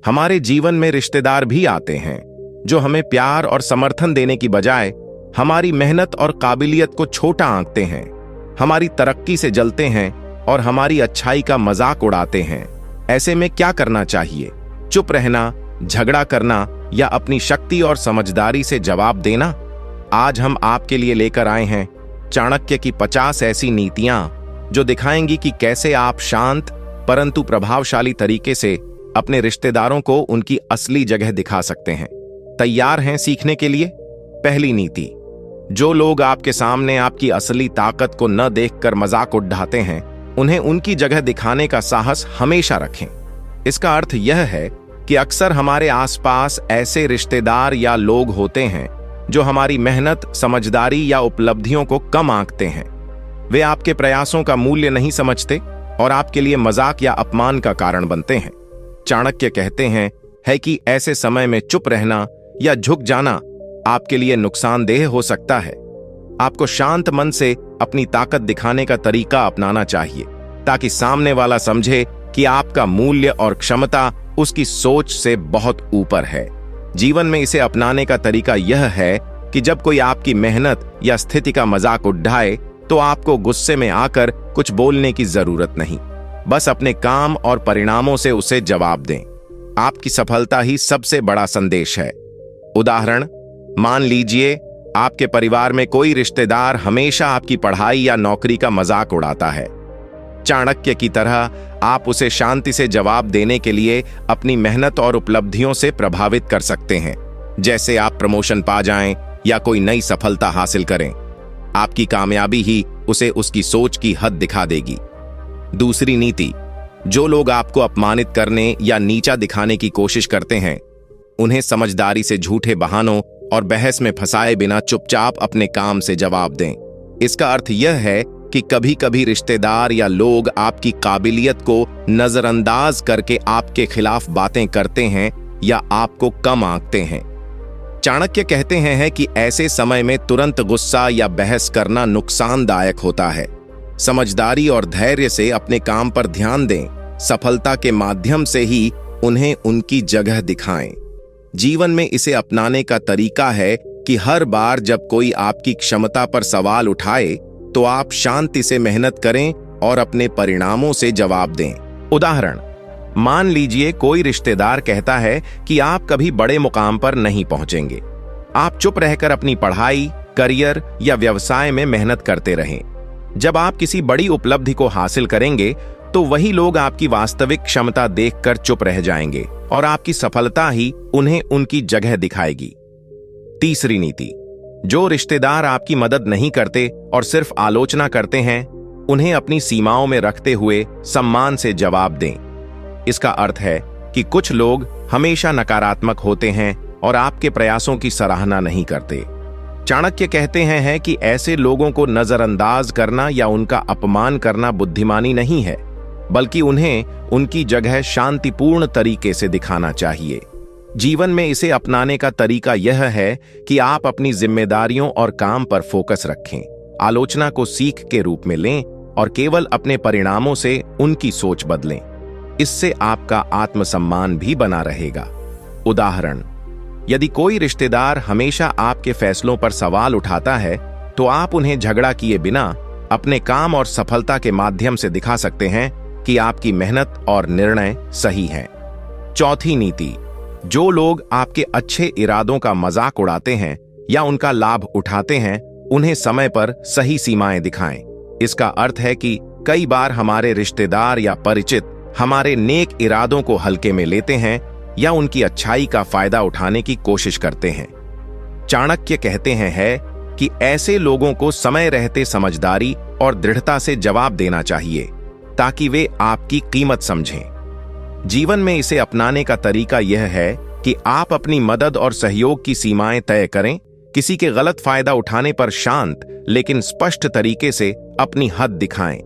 हमारे जीवन में रिश्तेदार भी आते हैं जो हमें प्यार और समर्थन देने की बजाय हमारी मेहनत और काबिलियत को छोटा आंकते हैं, हमारी तरक्की से जलते हैं और हमारी अच्छाई का मजाक उड़ाते हैं। ऐसे में क्या करना चाहिए? चुप रहना, झगड़ा करना या अपनी शक्ति और समझदारी से जवाब देना? आज हम आपके लिए लेकर आए हैं चाणक्य की 50 ऐसी नीतियां जो दिखाएंगी कि कैसे आप शांत परंतु प्रभावशाली तरीके से अपने रिश्तेदारों को उनकी असली जगह दिखा सकते हैं। तैयार हैं सीखने के लिए? पहली नीति, जो लोग आपके सामने आपकी असली ताकत को न देखकर मजाक उड़ाते हैं, उन्हें उनकी जगह दिखाने का साहस हमेशा रखें। इसका अर्थ यह है कि अक्सर हमारे आसपास ऐसे रिश्तेदार या लोग होते हैं जो हमारी मेहनत, समझदारी या उपलब्धियों को कम आंकते हैं। वे आपके प्रयासों का मूल्य नहीं समझते और आपके लिए मजाक या अपमान का कारण बनते हैं। चाणक्य कहते हैं कि ऐसे समय में चुप रहना या झुक जाना आपके लिए नुकसानदेह हो सकता है। आपको शांत मन से अपनी ताकत दिखाने का तरीका अपनाना चाहिए ताकि सामने वाला समझे कि आपका मूल्य और क्षमता उसकी सोच से बहुत ऊपर है। जीवन में इसे अपनाने का तरीका यह है कि जब कोई आपकी मेहनत या स्थिति का मजाक उड़ाए तो आपको गुस्से में आकर कुछ बोलने की जरूरत नहीं, बस अपने काम और परिणामों से उसे जवाब दें। आपकी सफलता ही सबसे बड़ा संदेश है। उदाहरण, मान लीजिए आपके परिवार में कोई रिश्तेदार हमेशा आपकी पढ़ाई या नौकरी का मजाक उड़ाता है। चाणक्य की तरह आप उसे शांति से जवाब देने के लिए अपनी मेहनत और उपलब्धियों से प्रभावित कर सकते हैं, जैसे आप प्रमोशन पा जाएं या कोई नई सफलता हासिल करें। आपकी कामयाबी ही उसे उसकी सोच की हद दिखा देगी। दूसरी नीति, जो लोग आपको अपमानित करने या नीचा दिखाने की कोशिश करते हैं, उन्हें समझदारी से झूठे बहानों और बहस में फंसाए बिना चुपचाप अपने काम से जवाब दें। इसका अर्थ यह है कि कभी कभी रिश्तेदार या लोग आपकी काबिलियत को नजरअंदाज करके आपके खिलाफ बातें करते हैं या आपको कम आंकते हैं। चाणक्य कहते हैं कि ऐसे समय में तुरंत गुस्सा या बहस करना नुकसानदायक होता है। समझदारी और धैर्य से अपने काम पर ध्यान दें। सफलता के माध्यम से ही उन्हें उनकी जगह दिखाएं। जीवन में इसे अपनाने का तरीका है कि हर बार जब कोई आपकी क्षमता पर सवाल उठाए तो आप शांति से मेहनत करें और अपने परिणामों से जवाब दें। उदाहरण, मान लीजिए कोई रिश्तेदार कहता है कि आप कभी बड़े मुकाम पर नहीं पहुंचेंगे। आप चुप रहकर अपनी पढ़ाई, करियर या व्यवसाय में मेहनत करते रहें। जब आप किसी बड़ी उपलब्धि को हासिल करेंगे तो वही लोग आपकी वास्तविक क्षमता देखकर चुप रह जाएंगे और आपकी सफलता ही उन्हें उनकी जगह दिखाएगी। तीसरी नीति, जो रिश्तेदार आपकी मदद नहीं करते और सिर्फ आलोचना करते हैं, उन्हें अपनी सीमाओं में रखते हुए सम्मान से जवाब दें। इसका अर्थ है कि कुछ लोग हमेशा नकारात्मक होते हैं और आपके प्रयासों की सराहना नहीं करते। चाणक्य कहते हैं कि ऐसे लोगों को नजरअंदाज करना या उनका अपमान करना बुद्धिमानी नहीं है, बल्कि उन्हें उनकी जगह शांतिपूर्ण तरीके से दिखाना चाहिए। जीवन में इसे अपनाने का तरीका यह है कि आप अपनी जिम्मेदारियों और काम पर फोकस रखें, आलोचना को सीख के रूप में लें और केवल अपने परिणामों से उनकी सोच बदलें। इससे आपका आत्मसम्मान भी बना रहेगा। उदाहरण, यदि कोई रिश्तेदार हमेशा आपके फैसलों पर सवाल उठाता है तो आप उन्हें झगड़ा किए बिना अपने काम और सफलता के माध्यम से दिखा सकते हैं कि आपकी मेहनत और निर्णय सही हैं। चौथी नीति, जो लोग आपके अच्छे इरादों का मजाक उड़ाते हैं या उनका लाभ उठाते हैं, उन्हें समय पर सही सीमाएं दिखाएं। इसका अर्थ है कि कई बार हमारे रिश्तेदार या परिचित हमारे नेक इरादों को हल्के में लेते हैं या उनकी अच्छाई का फायदा उठाने की कोशिश करते हैं। चाणक्य कहते हैं कि ऐसे लोगों को समय रहते समझदारी और दृढ़ता से जवाब देना चाहिए ताकि वे आपकी कीमत समझें। जीवन में इसे अपनाने का तरीका यह है कि आप अपनी मदद और सहयोग की सीमाएं तय करें। किसी के गलत फायदा उठाने पर शांत लेकिन स्पष्ट तरीके से अपनी हद दिखाएं।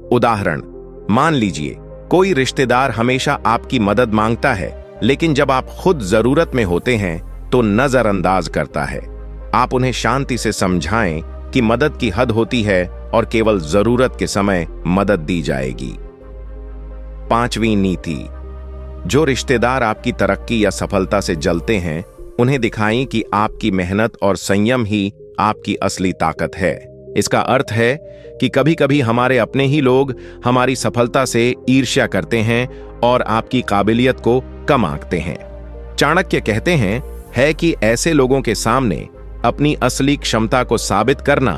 उदाहरण, मान लीजिए कोई रिश्तेदार हमेशा आपकी मदद मांगता है, लेकिन जब आप खुद जरूरत में होते हैं तो नजरअंदाज करता है। आप उन्हें शांति से समझाएं कि मदद की हद होती है और केवल जरूरत के समय मदद दी जाएगी। पांचवी नीति, जो रिश्तेदार आपकी तरक्की या सफलता से जलते हैं, उन्हें दिखाएं कि आपकी मेहनत और संयम ही आपकी असली ताकत है। इसका अर्थ है कि कभी कभी हमारे अपने ही लोग हमारी सफलता से ईर्ष्या करते हैं और आपकी काबिलियत को कम आंकते हैं। चाणक्य कहते हैं है कि ऐसे लोगों के सामने अपनी असली क्षमता को साबित करना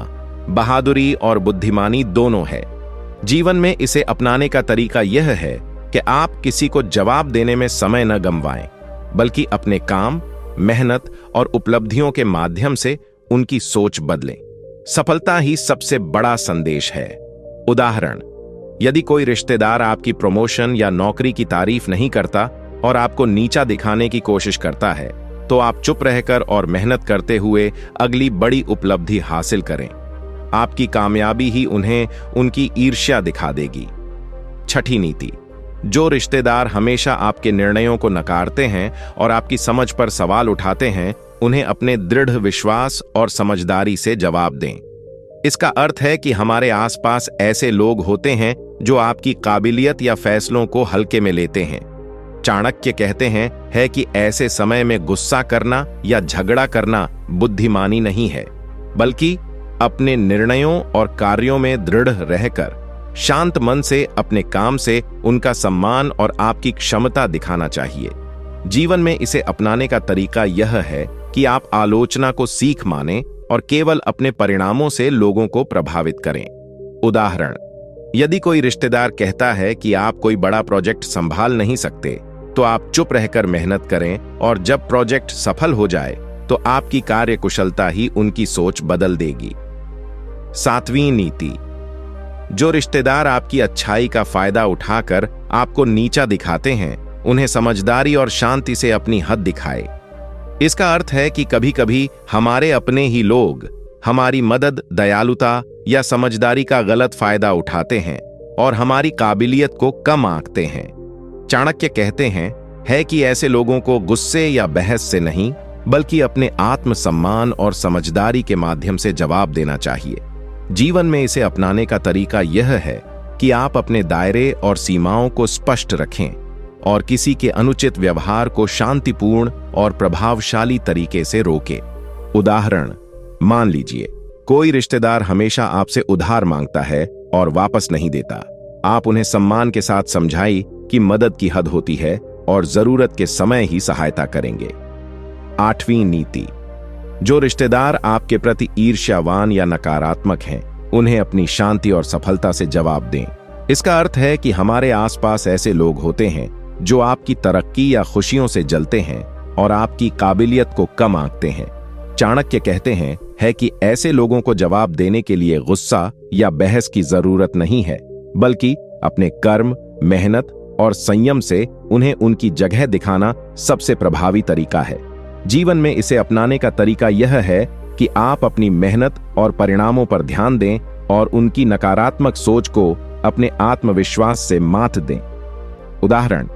बहादुरी और बुद्धिमानी दोनों है। जीवन में इसे अपनाने का तरीका यह है कि आप किसी को जवाब देने में समय न गंवाएं, बल्कि अपने काम, मेहनत और उपलब्धियों के माध्यम से उनकी सोच बदलें। सफलता ही सबसे बड़ा संदेश है। उदाहरण, यदि कोई रिश्तेदार आपकी प्रमोशन या नौकरी की तारीफ नहीं करता और आपको नीचा दिखाने की कोशिश करता है, तो आप चुप रहकर और मेहनत करते हुए अगली बड़ी उपलब्धि हासिल करें। आपकी कामयाबी ही उन्हें उनकी ईर्ष्या दिखा देगी। छठी नीति, जो रिश्तेदार हमेशा आपके निर्णयों को नकारते हैं और आपकी समझ पर सवाल उठाते हैं, उन्हें अपने दृढ़ विश्वास और समझदारी से जवाब दें। इसका अर्थ है कि हमारे आसपास ऐसे लोग होते हैं जो आपकी काबिलियत या फैसलों को हल्के में लेते हैं। चाणक्य कहते हैं है कि ऐसे समय में गुस्सा करना या झगड़ा करना बुद्धिमानी नहीं है, बल्कि अपने निर्णयों और कार्यों में दृढ़ रहकर शांत मन से अपने काम से उनका सम्मान और आपकी क्षमता दिखाना चाहिए। जीवन में इसे अपनाने का तरीका यह है कि आप आलोचना को सीख माने और केवल अपने परिणामों से लोगों को प्रभावित करें। उदाहरण, यदि कोई रिश्तेदार कहता है कि आप कोई बड़ा प्रोजेक्ट संभाल नहीं सकते, तो आप चुप रहकर मेहनत करें और जब प्रोजेक्ट सफल हो जाए तो आपकी कार्यकुशलता ही उनकी सोच बदल देगी। सातवीं नीति, जो रिश्तेदार आपकी अच्छाई का फायदा उठाकर आपको नीचा दिखाते हैं, उन्हें समझदारी और शांति से अपनी हद दिखाए। इसका अर्थ है कि कभी कभी हमारे अपने ही लोग हमारी मदद, दयालुता या समझदारी का गलत फायदा उठाते हैं और हमारी काबिलियत को कम आंकते हैं। चाणक्य कहते हैं है कि ऐसे लोगों को गुस्से या बहस से नहीं, बल्कि अपने आत्मसम्मान और समझदारी के माध्यम से जवाब देना चाहिए। जीवन में इसे अपनाने का तरीका यह है कि आप अपने दायरे और सीमाओं को स्पष्ट रखें और किसी के अनुचित व्यवहार को शांतिपूर्ण और प्रभावशाली तरीके से रोकें। उदाहरण, मान लीजिए कोई रिश्तेदार हमेशा आपसे उधार मांगता है और वापस नहीं देता। आप उन्हें सम्मान के साथ समझाइए कि मदद की हद होती है और जरूरत के समय ही सहायता करेंगे। आठवीं नीति, जो रिश्तेदार आपके प्रति ईर्ष्यावान या नकारात्मक हैं, उन्हें अपनी शांति और सफलता से जवाब दें। इसका अर्थ है कि हमारे आसपास ऐसे लोग होते हैं जो आपकी तरक्की या खुशियों से जलते हैं और आपकी काबिलियत को कम आंकते हैं। चाणक्य कहते हैं है कि ऐसे लोगों को जवाब देने के लिए गुस्सा या बहस की जरूरत नहीं है, बल्कि अपने कर्म, मेहनत और संयम से उन्हें उनकी जगह दिखाना सबसे प्रभावी तरीका है। जीवन में इसे अपनाने का तरीका यह है कि आप अपनी मेहनत और परिणामों पर ध्यान दें और उनकी नकारात्मक सोच को अपने आत्मविश्वास से मात दें। उदाहरण,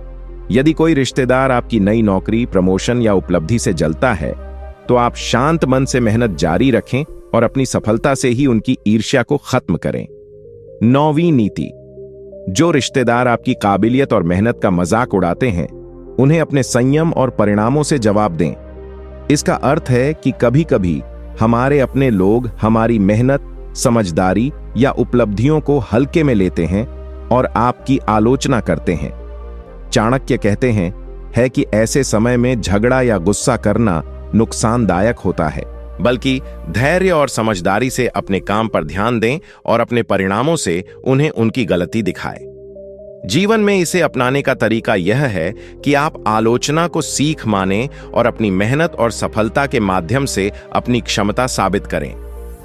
यदि कोई रिश्तेदार आपकी नई नौकरी, प्रमोशन या उपलब्धि से जलता है, तो आप शांत मन से मेहनत जारी रखें और अपनी सफलता से ही उनकी ईर्ष्या को खत्म करें। नौवीं नीति, जो रिश्तेदार आपकी काबिलियत और मेहनत का मजाक उड़ाते हैं, उन्हें अपने संयम और परिणामों से जवाब दें। इसका अर्थ है कि कभी कभी हमारे अपने लोग हमारी मेहनत, समझदारी या उपलब्धियों को हल्के में लेते हैं और आपकी आलोचना करते हैं। चाणक्य कहते हैं है कि ऐसे समय में झगड़ा या गुस्सा करना नुकसानदायक होता है, बल्कि धैर्य और समझदारी से अपने काम पर ध्यान दें और अपने परिणामों से उन्हें उनकी गलती दिखाएं। जीवन में इसे अपनाने का तरीका यह है कि आप आलोचना को सीख माने और अपनी मेहनत और सफलता के माध्यम से अपनी क्षमता साबित करें।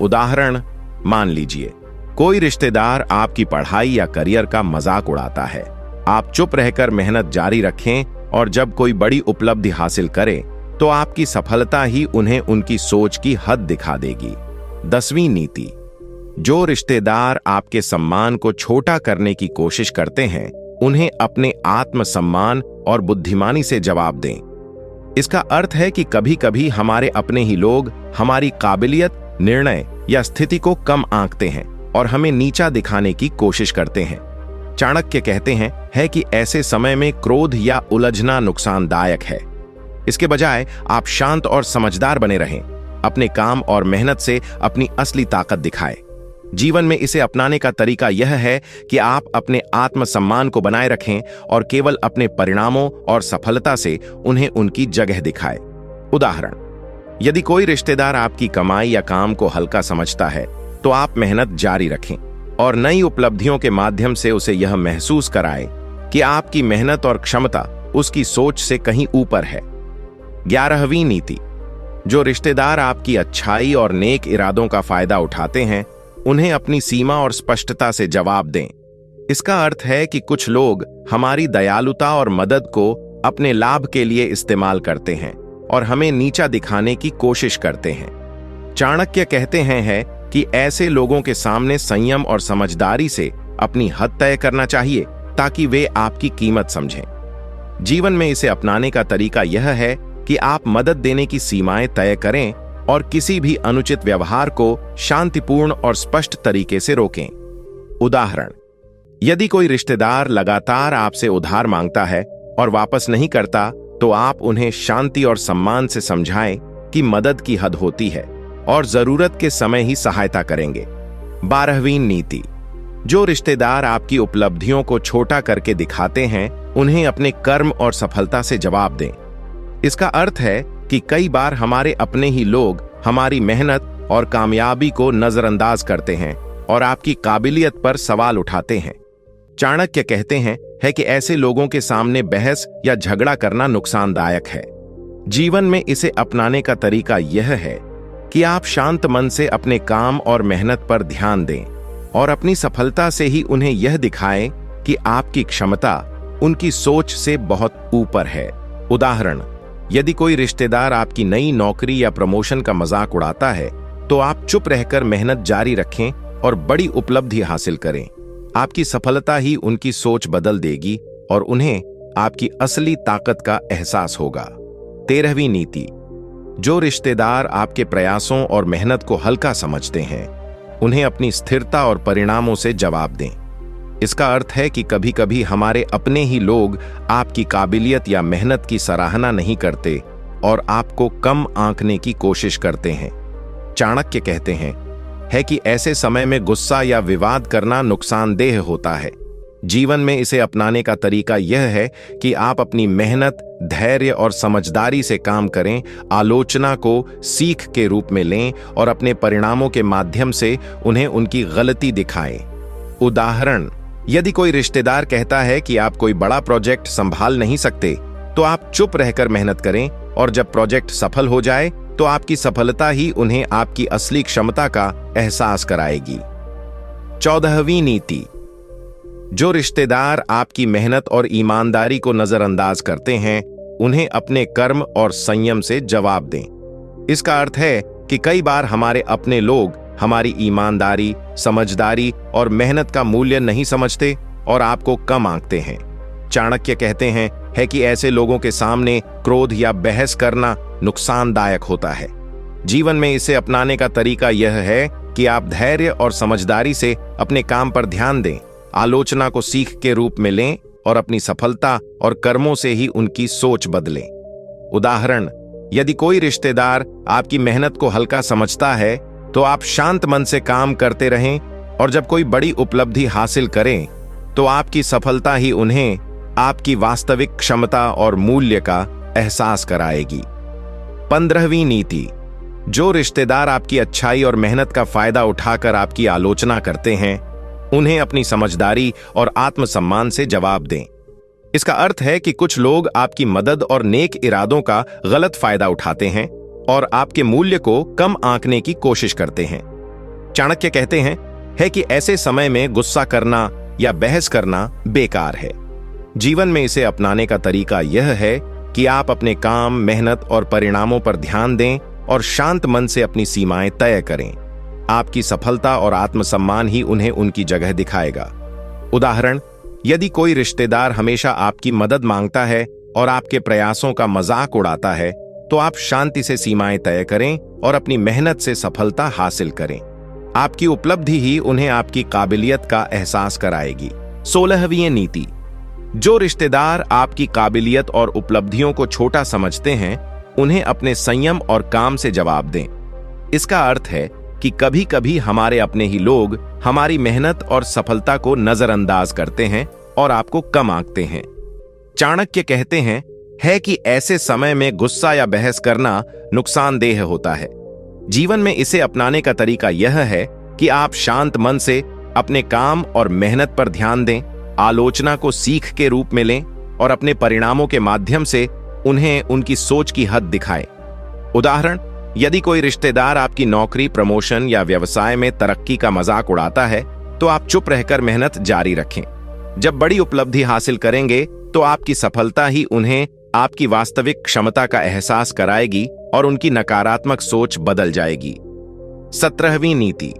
उदाहरण, मान लीजिए कोई रिश्तेदार आपकी पढ़ाई या करियर का मजाक उड़ाता है। आप चुप रहकर मेहनत जारी रखें और जब कोई बड़ी उपलब्धि हासिल करे, तो आपकी सफलता ही उन्हें उनकी सोच की हद दिखा देगी। 10वीं नीति, जो रिश्तेदार आपके सम्मान को छोटा करने की कोशिश करते हैं, उन्हें अपने आत्मसम्मान और बुद्धिमानी से जवाब दें। इसका अर्थ है कि कभी कभी हमारे अपने ही लोग हमारी काबिलियत, निर्णय या स्थिति को कम आंकते हैं और हमें नीचा दिखाने की कोशिश करते हैं। चाणक्य कहते हैं है कि ऐसे समय में क्रोध या उलझना नुकसानदायक है। इसके बजाय आप शांत और समझदार बने रहें, अपने काम और मेहनत से अपनी असली ताकत दिखाएं। जीवन में इसे अपनाने का तरीका यह है कि आप अपने आत्मसम्मान को बनाए रखें और केवल अपने परिणामों और सफलता से उन्हें उनकी जगह दिखाएं। उदाहरण, यदि कोई रिश्तेदार आपकी कमाई या काम को हल्का समझता है तो आप मेहनत जारी रखें और नई उपलब्धियों के माध्यम से उसे यह महसूस कराएं कि आपकी मेहनत और क्षमता उसकी सोच से कहीं ऊपर है। 11वीं नीति, जो रिश्तेदार आपकी अच्छाई और नेक इरादों का फायदा उठाते हैं उन्हें अपनी सीमा और स्पष्टता से जवाब दें। इसका अर्थ है कि कुछ लोग हमारी दयालुता और मदद को अपने लाभ के लिए इस्तेमाल करते हैं और हमें नीचा दिखाने की कोशिश करते हैं। चाणक्य कहते हैं कि ऐसे लोगों के सामने संयम और समझदारी से अपनी हद तय करना चाहिए ताकि वे आपकी कीमत समझें। जीवन में इसे अपनाने का तरीका यह है कि आप मदद देने की सीमाएं तय करें और किसी भी अनुचित व्यवहार को शांतिपूर्ण और स्पष्ट तरीके से रोकें। उदाहरण, यदि कोई रिश्तेदार लगातार आपसे उधार मांगता है और वापस नहीं करता तो आप उन्हें शांति और सम्मान से समझाएं कि मदद की हद होती है और जरूरत के समय ही सहायता करेंगे। 12वीं नीति, जो रिश्तेदार आपकी उपलब्धियों को छोटा करके दिखाते हैं उन्हें अपने कर्म और सफलता से जवाब दें। इसका अर्थ है कि कई बार हमारे अपने ही लोग हमारी मेहनत और कामयाबी को नजरअंदाज करते हैं और आपकी काबिलियत पर सवाल उठाते हैं। चाणक्य कहते हैं कि ऐसे लोगों के सामने बहस या झगड़ा करना नुकसानदायक है। जीवन में इसे अपनाने का तरीका यह है कि आप शांत मन से अपने काम और मेहनत पर ध्यान दें और अपनी सफलता से ही उन्हें यह दिखाएं कि आपकी क्षमता उनकी सोच से बहुत ऊपर है। उदाहरण, यदि कोई रिश्तेदार आपकी नई नौकरी या प्रमोशन का मजाक उड़ाता है तो आप चुप रहकर मेहनत जारी रखें और बड़ी उपलब्धि हासिल करें। आपकी सफलता ही उनकी सोच बदल देगी और उन्हें आपकी असली ताकत का एहसास होगा। 13वीं नीति, जो रिश्तेदार आपके प्रयासों और मेहनत को हल्का समझते हैं उन्हें अपनी स्थिरता और परिणामों से जवाब दें। इसका अर्थ है कि कभी कभी हमारे अपने ही लोग आपकी काबिलियत या मेहनत की सराहना नहीं करते और आपको कम आंकने की कोशिश करते हैं। चाणक्य कहते हैं कि ऐसे समय में गुस्सा या विवाद करना नुकसानदेह होता है। जीवन में इसे अपनाने का तरीका यह है कि आप अपनी मेहनत, धैर्य और समझदारी से काम करें, आलोचना को सीख के रूप में लें और अपने परिणामों के माध्यम से उन्हें उनकी गलती दिखाएं। उदाहरण, यदि कोई रिश्तेदार कहता है कि आप कोई बड़ा प्रोजेक्ट संभाल नहीं सकते तो आप चुप रहकर मेहनत करें और जब प्रोजेक्ट सफल हो जाए तो आपकी सफलता ही उन्हें आपकी असली क्षमता का एहसास कराएगी। 14वीं नीति, जो रिश्तेदार आपकी मेहनत और ईमानदारी को नजरअंदाज करते हैं उन्हें अपने कर्म और संयम से जवाब दें। इसका अर्थ है कि कई बार हमारे अपने लोग हमारी ईमानदारी, समझदारी और मेहनत का मूल्य नहीं समझते और आपको कम आंकते हैं। चाणक्य कहते हैं कि ऐसे लोगों के सामने क्रोध या बहस करना नुकसानदायक होता है। जीवन में इसे अपनाने का तरीका यह है कि आप धैर्य और समझदारी से अपने काम पर ध्यान दें, आलोचना को सीख के रूप में लें और अपनी सफलता और कर्मों से ही उनकी सोच बदलें। उदाहरण, यदि कोई रिश्तेदार आपकी मेहनत को हल्का समझता है तो आप शांत मन से काम करते रहें और जब कोई बड़ी उपलब्धि हासिल करें तो आपकी सफलता ही उन्हें आपकी वास्तविक क्षमता और मूल्य का एहसास कराएगी। 15वीं नीति, जो रिश्तेदार आपकी अच्छाई और मेहनत का फायदा उठाकर आपकी आलोचना करते हैं उन्हें अपनी समझदारी और आत्मसम्मान से जवाब दें। इसका अर्थ है कि कुछ लोग आपकी मदद और नेक इरादों का गलत फायदा उठाते हैं और आपके मूल्य को कम आंकने की कोशिश करते हैं। चाणक्य कहते हैं कि ऐसे समय में गुस्सा करना या बहस करना बेकार है। जीवन में इसे अपनाने का तरीका यह है कि आप अपने काम, मेहनत और परिणामों पर ध्यान दें और शांत मन से अपनी सीमाएं तय करें। आपकी सफलता और आत्मसम्मान ही उन्हें उनकी जगह दिखाएगा। उदाहरण, यदि कोई रिश्तेदार हमेशा आपकी मदद मांगता है और आपके प्रयासों का मजाक उड़ाता है तो आप शांति से सीमाएं तय करें और अपनी मेहनत से सफलता हासिल करें। आपकी उपलब्धि ही उन्हें आपकी काबिलियत का एहसास कराएगी। 16वीं नीति। जो रिश्तेदार आपकी काबिलियत और उपलब्धियों को छोटा समझते हैं, उन्हें अपने संयम और काम से जवाब दें। इसका अर्थ है कि कभी कभी हमारे अपने ही लोग हमारी मेहनत और सफलता को नजरअंदाज करते हैं और आपको कम आंकते हैं। चाणक्य कहते हैं कि ऐसे समय में गुस्सा या बहस करना नुकसानदेह होता है। जीवन में इसे अपनाने का तरीका यह है कि आप शांत मन से अपने काम और मेहनत पर ध्यान दें, आलोचना को सीख के रूप में लें और अपने परिणामों के माध्यम से उन्हें उनकी सोच की हद दिखाएं। उदाहरण, यदि कोई रिश्तेदार आपकी नौकरी, प्रमोशन या व्यवसाय में तरक्की का मजाक उड़ाता है, तो आप चुप रहकर मेहनत जारी रखें। जब बड़ी उपलब्धि हासिल करेंगे तो आपकी सफलता ही उन्हें आपकी वास्तविक क्षमता का एहसास कराएगी और उनकी नकारात्मक सोच बदल जाएगी। 17वीं नीति।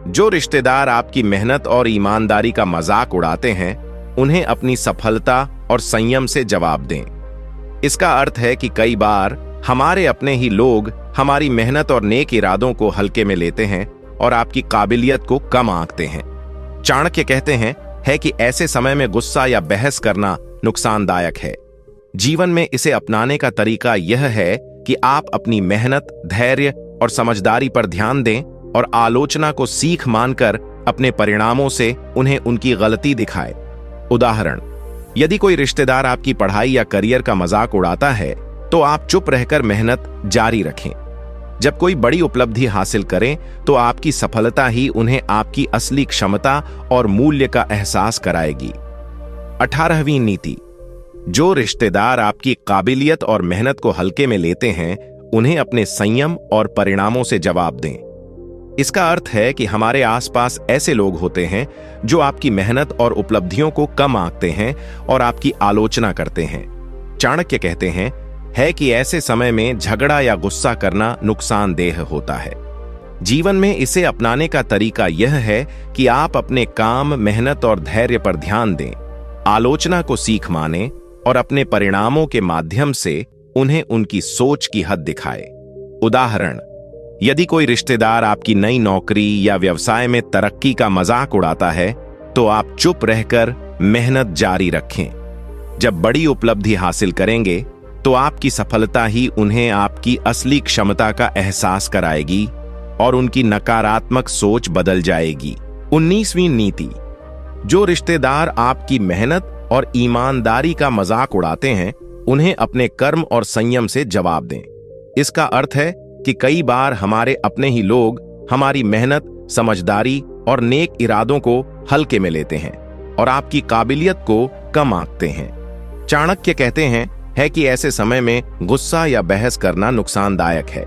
जो रिश्तेदार आपकी मेहनत और ईमानदारी का मजाक उड़ाते हैं, उन्हें अपनी सफलता और संयम से जवाब दें। इसका अर्थ है कि कई बार हमारे अपने ही लोग हमारी मेहनत और नेक इरादों को हल्के में लेते हैं और आपकी काबिलियत को कम आंकते हैं। चाणक्य कहते हैं कि ऐसे समय में गुस्सा या बहस करना नुकसानदायक है। जीवन में इसे अपनाने का तरीका यह है कि आप अपनी मेहनत, धैर्य और समझदारी पर ध्यान दें और आलोचना को सीख मानकर अपने परिणामों से उन्हें उनकी गलती दिखाएं। उदाहरण, यदि कोई रिश्तेदार आपकी पढ़ाई या करियर का मजाक उड़ाता है, तो आप चुप रहकर मेहनत जारी रखें। जब कोई बड़ी उपलब्धि हासिल करें, तो आपकी सफलता ही उन्हें आपकी असली क्षमता और मूल्य का एहसास कराएगी। 18वीं नीति। जो रिश्तेदार आपकी काबिलियत और मेहनत को हल्के में लेते हैं, उन्हें अपने संयम और परिणामों से जवाब दें। इसका अर्थ है कि हमारे आसपास ऐसे लोग होते हैं जो आपकी मेहनत और उपलब्धियों को कम आंकते हैं और आपकी आलोचना करते हैं। चाणक्य कहते हैं कि ऐसे समय में झगड़ा या गुस्सा करना नुकसानदेह होता है। जीवन में इसे अपनाने का तरीका यह है कि आप अपने काम, मेहनत और धैर्य पर ध्यान दें, आलोचना को सीख माने और अपने परिणामों के माध्यम से उन्हें उनकी सोच की हद दिखाए। उदाहरण, यदि कोई रिश्तेदार आपकी नई नौकरी या व्यवसाय में तरक्की का मजाक उड़ाता है, तो आप चुप रहकर मेहनत जारी रखें। जब बड़ी उपलब्धि हासिल करेंगे, तो आपकी सफलता ही उन्हें आपकी असली क्षमता का एहसास कराएगी और उनकी नकारात्मक सोच बदल जाएगी। 19वीं नीति। जो रिश्तेदार आपकी मेहनत और ईमानदारी का मजाक उड़ाते हैं, उन्हें अपने कर्म और संयम से जवाब दें। इसका अर्थ है कि कई बार हमारे अपने ही लोग हमारी मेहनत, समझदारी और नेक इरादों को हल्के में लेते हैं और आपकी काबिलियत को कम आंकते हैं। चाणक्य कहते हैं कि ऐसे समय में गुस्सा या बहस करना नुकसानदायक है।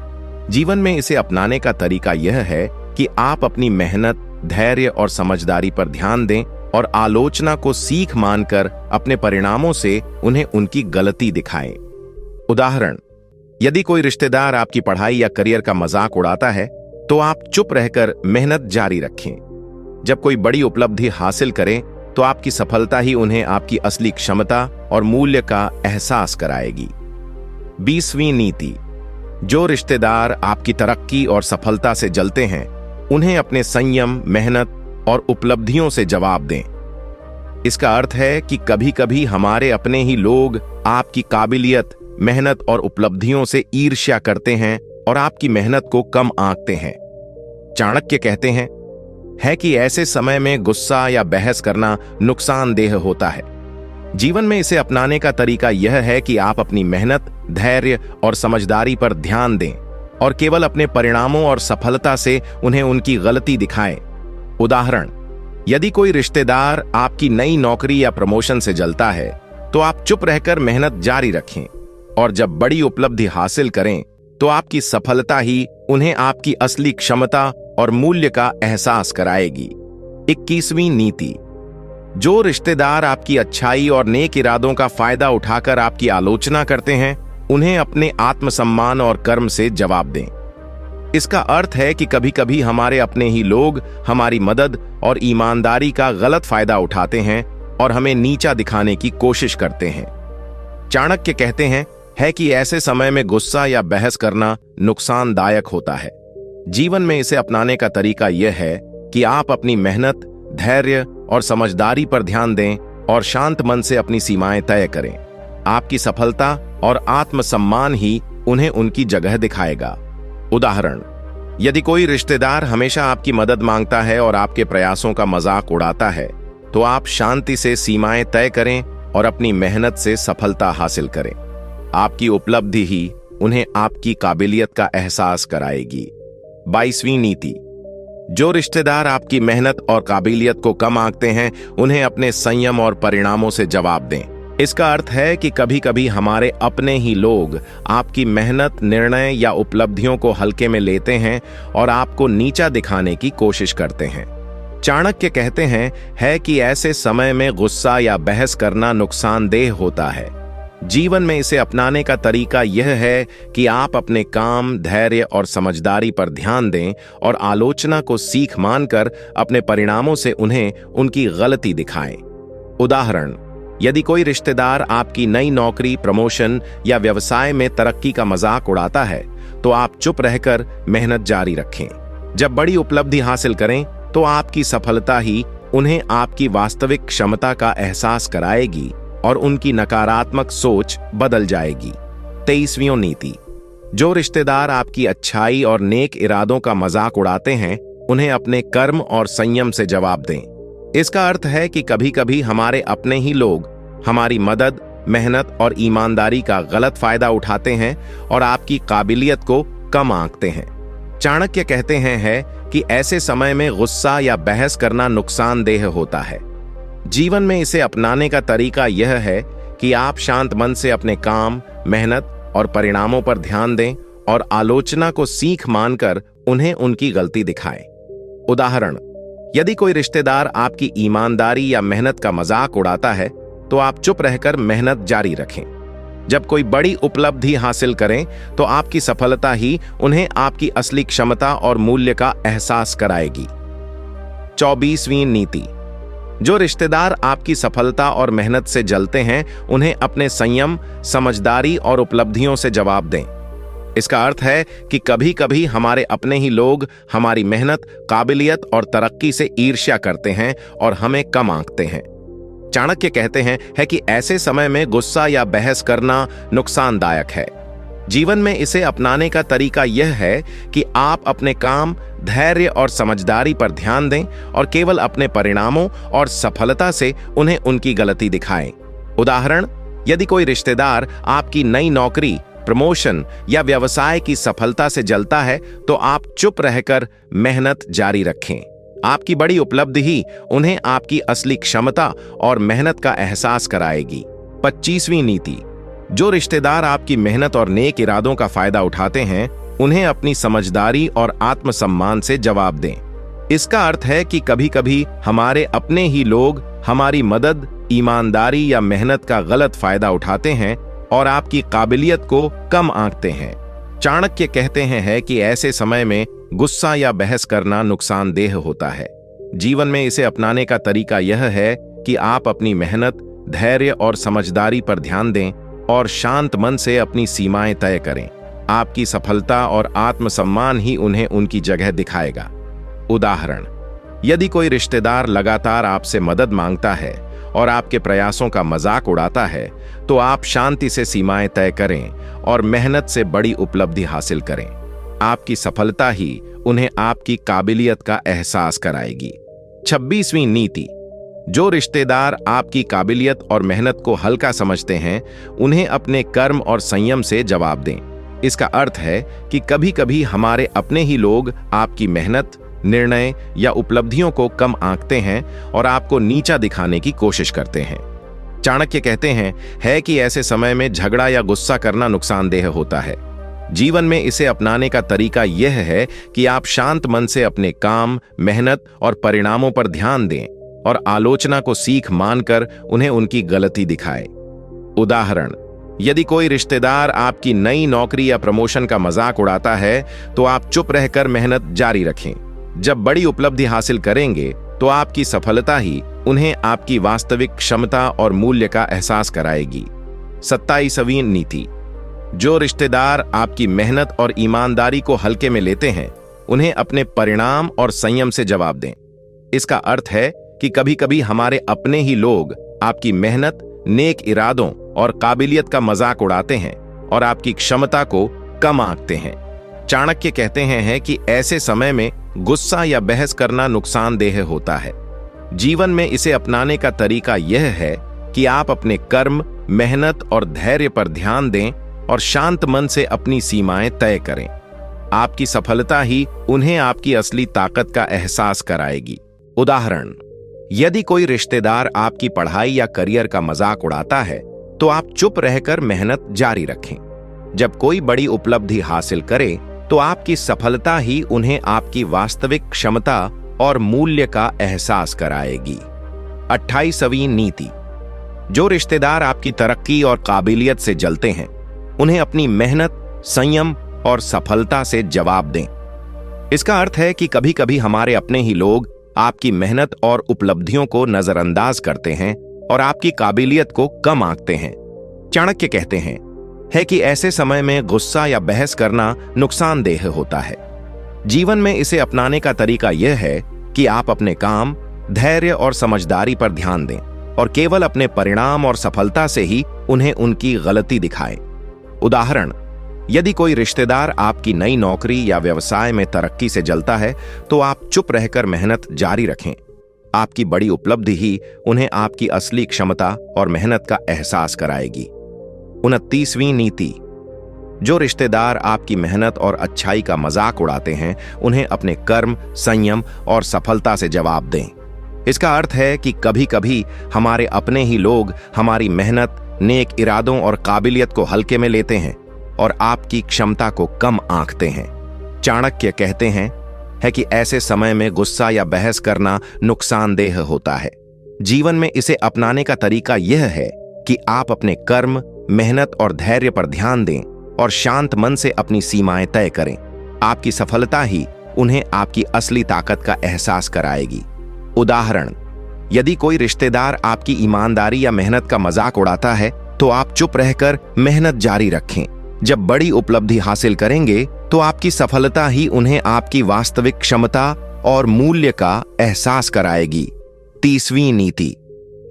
जीवन में इसे अपनाने का तरीका यह है कि आप अपनी मेहनत, धैर्य और समझदारी पर ध्यान दें और आलोचना को सीख मानकर अपने परिणामों से उन्हें उनकी गलती दिखाएं। उदाहरण, यदि कोई रिश्तेदार आपकी पढ़ाई या करियर का मजाक उड़ाता है, तो आप चुप रहकर मेहनत जारी रखें। जब कोई बड़ी उपलब्धि हासिल करें, तो आपकी सफलता ही उन्हें आपकी असली क्षमता और मूल्य का एहसास कराएगी। 20वीं नीति। जो रिश्तेदार आपकी तरक्की और सफलता से जलते हैं, उन्हें अपने संयम, मेहनत और उपलब्धियों से जवाब दें। इसका अर्थ है कि कभी कभी हमारे अपने ही लोग आपकी काबिलियत, मेहनत और उपलब्धियों से ईर्ष्या करते हैं और आपकी मेहनत को कम आंकते हैं। चाणक्य कहते हैं कि ऐसे समय में गुस्सा या बहस करना नुकसानदेह होता है। जीवन में इसे अपनाने का तरीका यह है कि आप अपनी मेहनत, धैर्य और समझदारी पर ध्यान दें और केवल अपने परिणामों और सफलता से उन्हें उनकी गलती दिखाएं। उदाहरण, यदि कोई रिश्तेदार आपकी नई नौकरी या प्रमोशन से जलता है, तो आप चुप रहकर मेहनत जारी रखें और जब बड़ी उपलब्धि हासिल करें, तो आपकी सफलता ही उन्हें आपकी असली क्षमता और मूल्य का एहसास कराएगी। 21वीं नीति। जो रिश्तेदार आपकी अच्छाई और नेक इरादों का फायदा उठाकर आपकी आलोचना करते हैं, उन्हें अपने आत्मसम्मान और कर्म से जवाब दें। इसका अर्थ है कि कभी कभी हमारे अपने ही लोग हमारी मदद और ईमानदारी का गलत फायदा उठाते हैं और हमें नीचा दिखाने की कोशिश करते हैं। चाणक्य कहते हैं कि ऐसे समय में गुस्सा या बहस करना नुकसानदायक होता है। जीवन में इसे अपनाने का तरीका यह है कि आप अपनी मेहनत, धैर्य और समझदारी पर ध्यान दें और शांत मन से अपनी सीमाएं तय करें। आपकी सफलता और आत्मसम्मान ही उन्हें उनकी जगह दिखाएगा। उदाहरण, यदि कोई रिश्तेदार हमेशा आपकी मदद मांगता है और आपके प्रयासों का मजाक उड़ाता है, तो आप शांति से सीमाएं तय करें और अपनी मेहनत से सफलता हासिल करें। आपकी उपलब्धि ही उन्हें आपकी काबिलियत का एहसास कराएगी। 22वीं नीति, जो रिश्तेदार आपकी मेहनत और काबिलियत को कम आंकते हैं, उन्हें अपने संयम और परिणामों से जवाब दें। इसका अर्थ है कि कभी कभी हमारे अपने ही लोग आपकी मेहनत, निर्णय या उपलब्धियों को हल्के में लेते हैं और आपको नीचा दिखाने की कोशिश करते हैं। चाणक्य कहते हैं कि ऐसे समय में गुस्सा या बहस करना नुकसानदेह होता है। जीवन में इसे अपनाने का तरीका यह है कि आप अपने काम, धैर्य और समझदारी पर ध्यान दें और आलोचना को सीख मानकर अपने परिणामों से उन्हें उनकी गलती दिखाएं। उदाहरण, यदि कोई रिश्तेदार आपकी नई नौकरी, प्रमोशन या व्यवसाय में तरक्की का मजाक उड़ाता है, तो आप चुप रहकर मेहनत जारी रखें। जब बड़ी उपलब्धि हासिल करें, तो आपकी सफलता ही उन्हें आपकी वास्तविक क्षमता का एहसास कराएगी और उनकी नकारात्मक सोच बदल जाएगी। 23वीं नीति, जो रिश्तेदार आपकी अच्छाई और नेक इरादों का मजाक उड़ाते हैं, उन्हें अपने कर्म और संयम से जवाब दें। इसका अर्थ है कि कभी कभी हमारे अपने ही लोग हमारी मदद, मेहनत और ईमानदारी का गलत फायदा उठाते हैं और आपकी काबिलियत को कम आंकते हैं। चाणक्य कहते हैं कि ऐसे समय में गुस्सा या बहस करना नुकसानदेह होता है। जीवन में इसे अपनाने का तरीका यह है कि आप शांत मन से अपने काम, मेहनत और परिणामों पर ध्यान दें और आलोचना को सीख मानकर उन्हें उनकी गलती दिखाएं। उदाहरण, यदि कोई रिश्तेदार आपकी ईमानदारी या मेहनत का मजाक उड़ाता है, तो आप चुप रहकर मेहनत जारी रखें। जब कोई बड़ी उपलब्धि हासिल करें, तो आपकी सफलता ही उन्हें आपकी असली क्षमता और मूल्य का एहसास कराएगी। 24वीं नीति, जो रिश्तेदार आपकी सफलता और मेहनत से जलते हैं, उन्हें अपने संयम, समझदारी और उपलब्धियों से जवाब दें। इसका अर्थ है कि कभी कभी हमारे अपने ही लोग हमारी मेहनत, काबिलियत और तरक्की से ईर्ष्या करते हैं और हमें कम आंकते हैं। चाणक्य कहते हैं कि ऐसे समय में गुस्सा या बहस करना नुकसानदायक है। जीवन में इसे अपनाने का तरीका यह है कि आप अपने काम, धैर्य और समझदारी पर ध्यान दें और केवल अपने परिणामों और सफलता से उन्हें उनकी गलती दिखाएं। उदाहरण, यदि कोई रिश्तेदार आपकी नई नौकरी, प्रमोशन या व्यवसाय की सफलता से जलता है, तो आप चुप रहकर मेहनत जारी रखें। आपकी बड़ी उपलब्धि ही उन्हें आपकी असली क्षमता और मेहनत का एहसास कराएगी। 25वीं नीति, जो रिश्तेदार आपकी मेहनत और नेक इरादों का फायदा उठाते हैं, उन्हें अपनी समझदारी और आत्मसम्मान से जवाब दें। इसका अर्थ है कि कभी कभी हमारे अपने ही लोग हमारी मदद, ईमानदारी या मेहनत का गलत फायदा उठाते हैं और आपकी काबिलियत को कम आंकते हैं। चाणक्य कहते हैं कि ऐसे समय में गुस्सा या बहस करना नुकसानदेह होता है। जीवन में इसे अपनाने का तरीका यह है कि आप अपनी मेहनत, धैर्य और समझदारी पर ध्यान दें और शांत मन से अपनी सीमाएं तय करें। आपकी सफलता और आत्मसम्मान ही उन्हें उनकी जगह दिखाएगा। उदाहरण, यदि कोई रिश्तेदार लगातार आपसे मदद मांगता है और आपके प्रयासों का मजाक उड़ाता है, तो आप शांति से सीमाएं तय करें और मेहनत से बड़ी उपलब्धि हासिल करें। आपकी सफलता ही उन्हें आपकी काबिलियत का एहसास कराएगी। 26वीं नीति, जो रिश्तेदार आपकी काबिलियत और मेहनत को हल्का समझते हैं, उन्हें अपने कर्म और संयम से जवाब दें। इसका अर्थ है कि कभी कभी हमारे अपने ही लोग आपकी मेहनत, निर्णय या उपलब्धियों को कम आंकते हैं और आपको नीचा दिखाने की कोशिश करते हैं। चाणक्य कहते हैं कि ऐसे समय में झगड़ा या गुस्सा करना नुकसानदेह होता है। जीवन में इसे अपनाने का तरीका यह है कि आप शांत मन से अपने काम, मेहनत और परिणामों पर ध्यान दें और आलोचना को सीख मानकर उन्हें उनकी गलती दिखाएं। उदाहरण, यदि कोई रिश्तेदार आपकी नई नौकरी या प्रमोशन का मजाक उड़ाता है, तो आप चुप रहकर मेहनत जारी रखें। जब बड़ी उपलब्धि हासिल करेंगे, तो आपकी सफलता ही उन्हें आपकी वास्तविक क्षमता और मूल्य का एहसास कराएगी। 27वीं नीति, जो रिश्तेदार आपकी मेहनत और ईमानदारी को हल्के में लेते हैं, उन्हें अपने परिणाम और संयम से जवाब दें। इसका अर्थ है कि कभी कभी हमारे अपने ही लोग आपकी मेहनत, नेक इरादों और काबिलियत का मजाक उड़ाते हैं और आपकी क्षमता को कम आंकते हैं। चाणक्य कहते हैं कि ऐसे समय में गुस्सा या बहस करना नुकसानदेह होता है। जीवन में इसे अपनाने का तरीका यह है कि आप अपने कर्म, मेहनत और धैर्य पर ध्यान दें और शांत मन से अपनी सीमाएं तय करें। आपकी सफलता ही उन्हें आपकी असली ताकत का एहसास कराएगी। उदाहरण, यदि कोई रिश्तेदार आपकी पढ़ाई या करियर का मजाक उड़ाता है तो आप चुप रहकर मेहनत जारी रखें। जब कोई बड़ी उपलब्धि हासिल करे तो आपकी सफलता ही उन्हें आपकी वास्तविक क्षमता और मूल्य का एहसास कराएगी। 28वीं नीति, जो रिश्तेदार आपकी तरक्की और काबिलियत से जलते हैं उन्हें अपनी मेहनत, संयम और सफलता से जवाब दें। इसका अर्थ है कि कभी कभी हमारे अपने ही लोग आपकी मेहनत और उपलब्धियों को नजरअंदाज करते हैं और आपकी काबिलियत को कम आंकते हैं। चाणक्य कहते हैं कि ऐसे समय में गुस्सा या बहस करना नुकसानदेह होता है। जीवन में इसे अपनाने का तरीका यह है कि आप अपने काम, धैर्य और समझदारी पर ध्यान दें और केवल अपने परिणाम और सफलता से ही उन्हें उनकी गलती दिखाएं। उदाहरण, यदि कोई रिश्तेदार आपकी नई नौकरी या व्यवसाय में तरक्की से जलता है तो आप चुप रहकर मेहनत जारी रखें। आपकी बड़ी उपलब्धि ही उन्हें आपकी असली क्षमता और मेहनत का एहसास कराएगी। 29वीं नीति, जो रिश्तेदार आपकी मेहनत और अच्छाई का मजाक उड़ाते हैं उन्हें अपने कर्म, संयम और सफलता से जवाब दें। इसका अर्थ है कि कभी कभी हमारे अपने ही लोग हमारी मेहनत, नेक इरादों और काबिलियत को हल्के में लेते हैं और आपकी क्षमता को कम आंकते हैं। चाणक्य कहते हैं कि ऐसे समय में गुस्सा या बहस करना नुकसानदेह होता है। जीवन में इसे अपनाने का तरीका यह है कि आप अपने कर्म, मेहनत और धैर्य पर ध्यान दें और शांत मन से अपनी सीमाएं तय करें। आपकी सफलता ही उन्हें आपकी असली ताकत का एहसास कराएगी। उदाहरण, यदि कोई रिश्तेदार आपकी ईमानदारी या मेहनत का मजाक उड़ाता है तो आप चुप रहकर मेहनत जारी रखें। जब बड़ी उपलब्धि हासिल करेंगे तो आपकी सफलता ही उन्हें आपकी वास्तविक क्षमता और मूल्य का एहसास कराएगी। 30वीं नीति,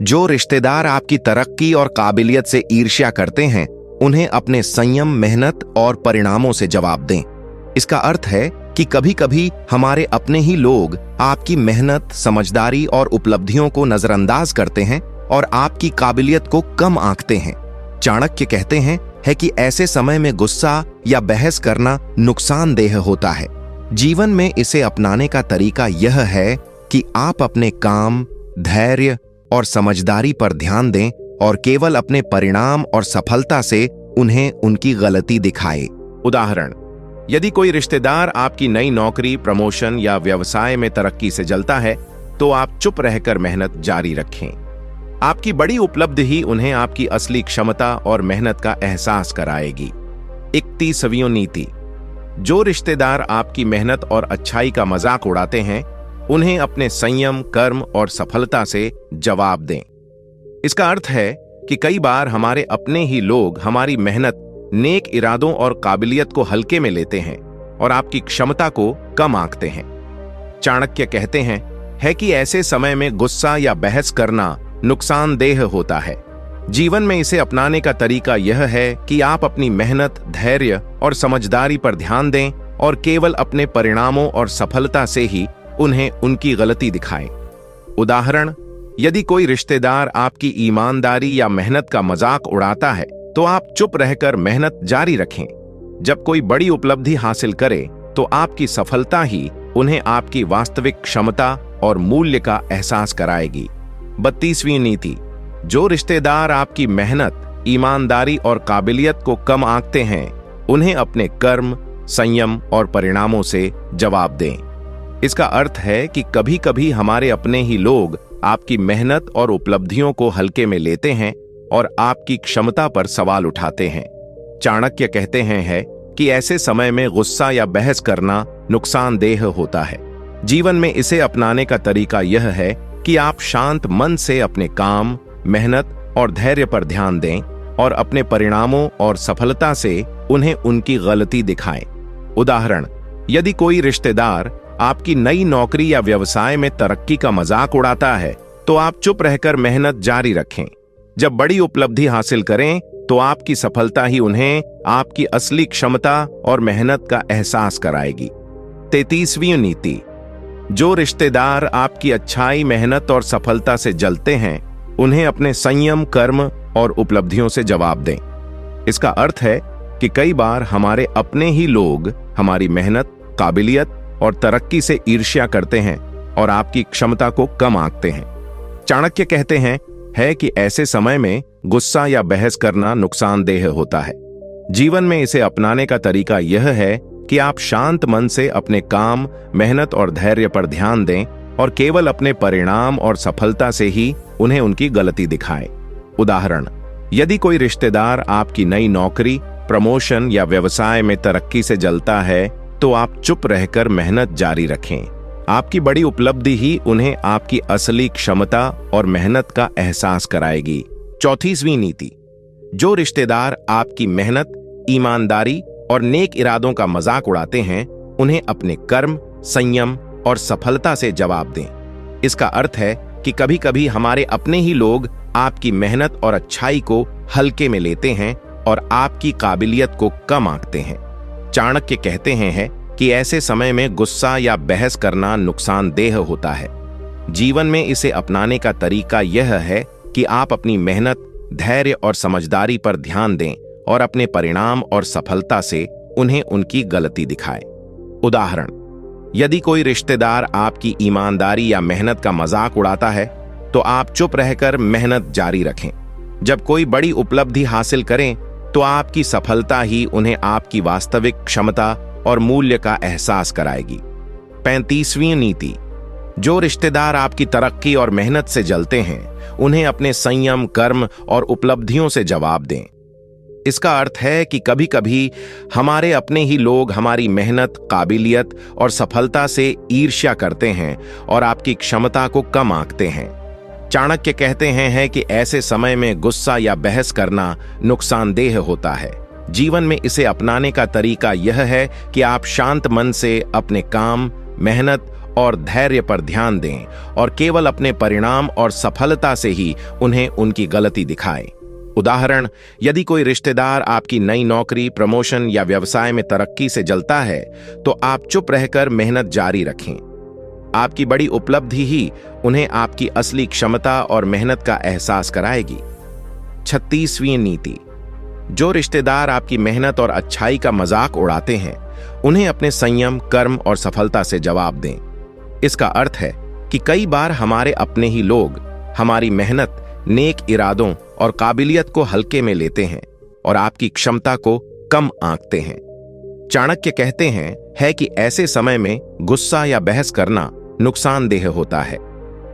जो रिश्तेदार आपकी तरक्की और काबिलियत से ईर्ष्या करते हैं उन्हें अपने संयम, मेहनत और परिणामों से जवाब दें। इसका अर्थ है कि कभी कभी हमारे अपने ही लोग आपकी मेहनत, समझदारी और उपलब्धियों को नजरअंदाज करते हैं और आपकी काबिलियत को कम आंकते हैं। चाणक्य कहते हैं कि ऐसे समय में गुस्सा या बहस करना नुकसानदेह होता है। जीवन में इसे अपनाने का तरीका यह है कि आप अपने काम, धैर्य और समझदारी पर ध्यान दें और केवल अपने परिणाम और सफलता से उन्हें उनकी गलती दिखाएं। उदाहरण, यदि कोई रिश्तेदार आपकी नई नौकरी, प्रमोशन या व्यवसाय में तरक्की से जलता है तो आप चुप रहकर मेहनत जारी रखें। आपकी बड़ी उपलब्धि ही उन्हें आपकी असली क्षमता और मेहनत का एहसास कराएगी। 31वीं नीति, जो रिश्तेदार आपकी मेहनत और अच्छाई का मजाक उड़ाते हैं उन्हें अपने संयम, कर्म और सफलता से जवाब दें। इसका अर्थ है कि कई बार हमारे अपने ही लोग हमारी मेहनत, नेक इरादों और काबिलियत को हल्के में लेते हैं और आपकी क्षमता को कम आंकते हैं। चाणक्य कहते हैं कि ऐसे समय में गुस्सा या बहस करना नुकसानदेह होता है। जीवन में इसे अपनाने का तरीका यह है कि आप अपनी मेहनत, धैर्य और समझदारी पर ध्यान दें और केवल अपने परिणामों और सफलता से ही उन्हें उनकी गलती दिखाएं। उदाहरण, यदि कोई रिश्तेदार आपकी ईमानदारी या मेहनत का मजाक उड़ाता है तो आप चुप रहकर मेहनत जारी रखें। जब कोई बड़ी उपलब्धि हासिल करे तो आपकी सफलता ही उन्हें आपकी वास्तविक क्षमता और मूल्य का एहसास कराएगी। 32वीं नीति, जो रिश्तेदार आपकी मेहनत, ईमानदारी और काबिलियत को कम आंकते हैं उन्हें अपने कर्म, संयम और परिणामों से जवाब दें। इसका अर्थ है कि कभी कभी हमारे अपने ही लोग आपकी मेहनत और उपलब्धियों को हल्के में लेते हैं और आपकी क्षमता पर सवाल उठाते हैं। चाणक्य कहते हैं कि ऐसे समय में गुस्सा या बहस करना नुकसानदेह होता है। जीवन में इसे अपनाने का तरीका यह है कि आप शांत मन से अपने काम, मेहनत और धैर्य पर ध्यान दें और अपने परिणामों और सफलता से उन्हें उनकी गलती दिखाएं। उदाहरण, यदि कोई रिश्तेदार आपकी नई नौकरी या व्यवसाय में तरक्की का मजाक उड़ाता है, तो आप चुप रहकर मेहनत जारी रखें। जब बड़ी उपलब्धि हासिल करें तो आपकी सफलता ही उन्हें आपकी असली क्षमता और मेहनत का एहसास कराएगी। 33वीं नीति, जो रिश्तेदार आपकी अच्छाई, मेहनत और सफलता से जलते हैं, उन्हें अपने संयम, कर्म और उपलब्धियों से जवाब दें। इसका अर्थ है कि कई बार हमारे अपने ही लोग हमारी मेहनत, काबिलियत और तरक्की से ईर्ष्या करते हैं और आपकी क्षमता को कम आंकते हैं। चाणक्य कहते हैं कि ऐसे समय में गुस्सा या बहस करना नुकसानदेह होता है। जीवन में इसे अपनाने का तरीका यह है कि आप शांत मन से अपने काम, मेहनत और धैर्य पर ध्यान दें और केवल अपने परिणाम और सफलता से ही उन्हें उनकी गलती दिखाएं। उदाहरण, यदि कोई रिश्तेदार आपकी नई नौकरी, प्रमोशन या व्यवसाय में तरक्की से जलता है, तो आप चुप रहकर मेहनत जारी रखें। आपकी बड़ी उपलब्धि ही उन्हें आपकी असली क्षमता और मेहनत का एहसास कराएगी। 34वीं नीति, जो रिश्तेदार आपकी मेहनत, ईमानदारी और नेक इरादों का मजाक उड़ाते हैं, उन्हें अपने कर्म, संयम और सफलता से जवाब दें। इसका अर्थ है कि कभी कभी हमारे अपने ही लोग आपकी मेहनत और अच्छाई को हल्के में लेते हैं और आपकी काबिलियत को कम आंकते हैं। चाणक्य कहते हैं कि ऐसे समय में गुस्सा या बहस करना नुकसानदेह होता है। जीवन में इसे अपनाने का तरीका यह है कि आप अपनी मेहनत, धैर्य और समझदारी पर ध्यान दें और अपने परिणाम और सफलता से उन्हें उनकी गलती दिखाएं। उदाहरण, यदि कोई रिश्तेदार आपकी ईमानदारी या मेहनत का मजाक उड़ाता है, तो आप चुप रहकर मेहनत जारी रखें। जब कोई बड़ी उपलब्धि हासिल करें, तो आपकी सफलता ही उन्हें आपकी वास्तविक क्षमता और मूल्य का एहसास कराएगी। 35वीं नीति, जो रिश्तेदार आपकी तरक्की और मेहनत से जलते हैं, उन्हें अपने संयम, कर्म और उपलब्धियों से जवाब दें। इसका अर्थ है कि कभी कभी हमारे अपने ही लोग हमारी मेहनत, काबिलियत और सफलता से ईर्ष्या करते हैं और आपकी क्षमता को कम आंकते हैं। चाणक्य कहते हैं कि ऐसे समय में गुस्सा या बहस करना नुकसानदेह होता है। जीवन में इसे अपनाने का तरीका यह है कि आप शांत मन से अपने काम, मेहनत और धैर्य पर ध्यान दें और केवल अपने परिणाम और सफलता से ही उन्हें उनकी गलती दिखाएं। उदाहरण, यदि कोई रिश्तेदार आपकी नई नौकरी, प्रमोशन या व्यवसाय में तरक्की से जलता है, तो आप चुप रहकर मेहनत जारी रखें। आपकी बड़ी उपलब्धि ही उन्हें आपकी असली क्षमता और मेहनत का एहसास कराएगी। 36वीं नीति, जो रिश्तेदार आपकी मेहनत और अच्छाई का मजाक उड़ाते हैं, उन्हें अपने संयम, कर्म और सफलता से जवाब दें। इसका अर्थ है कि कई बार हमारे अपने ही लोग हमारी मेहनत, नेक इरादों और काबिलियत को हल्के में लेते हैं और आपकी क्षमता को कम आंकते हैं। चाणक्य कहते हैं कि ऐसे समय में गुस्सा या बहस करना नुकसानदेह होता है।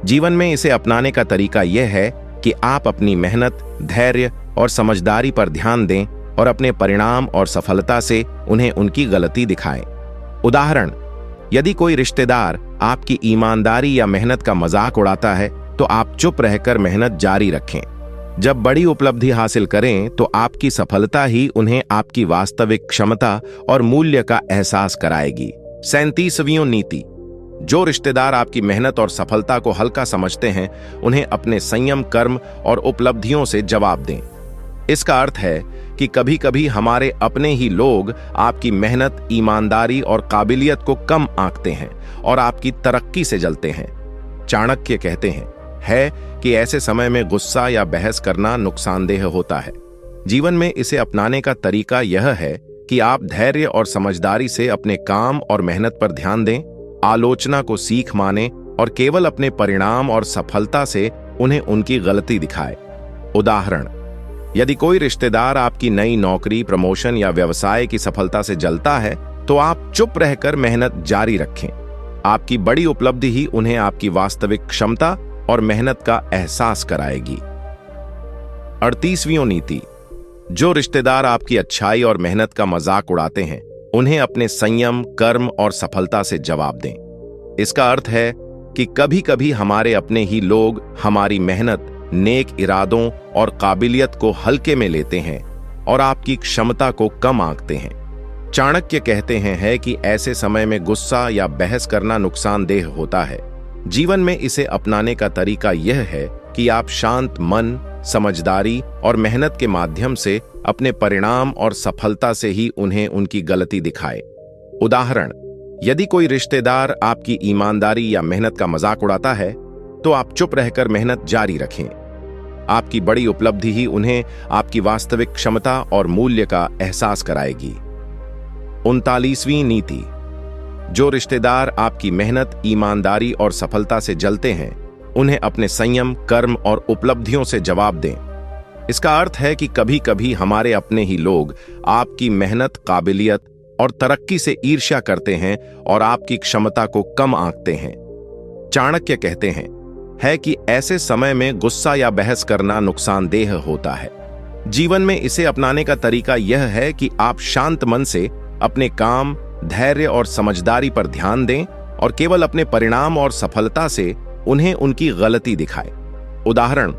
जीवन में इसे अपनाने का तरीका यह है कि आप अपनी मेहनत, धैर्य और समझदारी पर ध्यान दें और अपने परिणाम और सफलता से उन्हें उनकी गलती दिखाएं। उदाहरण, यदि कोई रिश्तेदार आपकी ईमानदारी या मेहनत का मजाक उड़ाता है, तो आप चुप रहकर मेहनत जारी रखें। जब बड़ी उपलब्धि हासिल करें, तो आपकी सफलता ही उन्हें आपकी वास्तविक क्षमता और मूल्य का एहसास कराएगी। 37वीं नीति, जो रिश्तेदार आपकी मेहनत और सफलता को हल्का समझते हैं, उन्हें अपने संयम, कर्म और उपलब्धियों से जवाब दें। इसका अर्थ है कि कभी कभी हमारे अपने ही लोग आपकी मेहनत, ईमानदारी और काबिलियत को कम आंकते हैं और आपकी तरक्की से जलते हैं। चाणक्य कहते हैं कि ऐसे समय में गुस्सा या बहस करना नुकसानदेह होता है। जीवन में इसे अपनाने का तरीका यह है कि आप धैर्य और समझदारी से अपने काम और मेहनत पर ध्यान दें, आलोचना को सीख माने और केवल अपने परिणाम और सफलता से उन्हें उनकी गलती दिखाए। उदाहरण, यदि कोई रिश्तेदार आपकी नई नौकरी, प्रमोशन या व्यवसाय की सफलता से जलता है, तो आप चुप रहकर मेहनत जारी रखें। आपकी बड़ी उपलब्धि ही उन्हें आपकी वास्तविक क्षमता और मेहनत का एहसास कराएगी। 38वीं नीति, जो रिश्तेदार आपकी अच्छाई और मेहनत का मजाक उड़ाते हैं, उन्हें अपने संयम, कर्म और सफलता से जवाब दें। इसका अर्थ है कि कभी कभी हमारे अपने ही लोग हमारी मेहनत, नेक इरादों और काबिलियत को हल्के में लेते हैं और आपकी क्षमता को कम आंकते हैं। चाणक्य कहते हैं है कि ऐसे समय में गुस्सा या बहस करना नुकसानदेह होता है। जीवन में इसे अपनाने का तरीका यह है कि आप शांत मन, समझदारी और मेहनत के माध्यम से अपने परिणाम और सफलता से ही उन्हें उनकी गलती दिखाए। उदाहरण, यदि कोई रिश्तेदार आपकी ईमानदारी या मेहनत का मजाक उड़ाता है तो आप चुप रहकर मेहनत जारी रखें। आपकी बड़ी उपलब्धि ही उन्हें आपकी वास्तविक क्षमता और मूल्य का एहसास कराएगी। 39वीं नीति, जो रिश्तेदार आपकी मेहनत, ईमानदारी और सफलता से जलते हैं उन्हें अपने संयम, कर्म और उपलब्धियों से जवाब दें। इसका अर्थ है कि कभी कभी हमारे अपने ही लोग आपकी मेहनत, काबिलियत और तरक्की से ईर्ष्या करते हैं और आपकी क्षमता को कम आंकते हैं। चाणक्य कहते हैं है कि ऐसे समय में गुस्सा या बहस करना नुकसानदेह होता है। जीवन में इसे अपनाने का तरीका यह है कि आप शांत मन से अपने काम, धैर्य और समझदारी पर ध्यान दें और केवल अपने परिणाम और सफलता से उन्हें उनकी गलती दिखाएं। उदाहरण,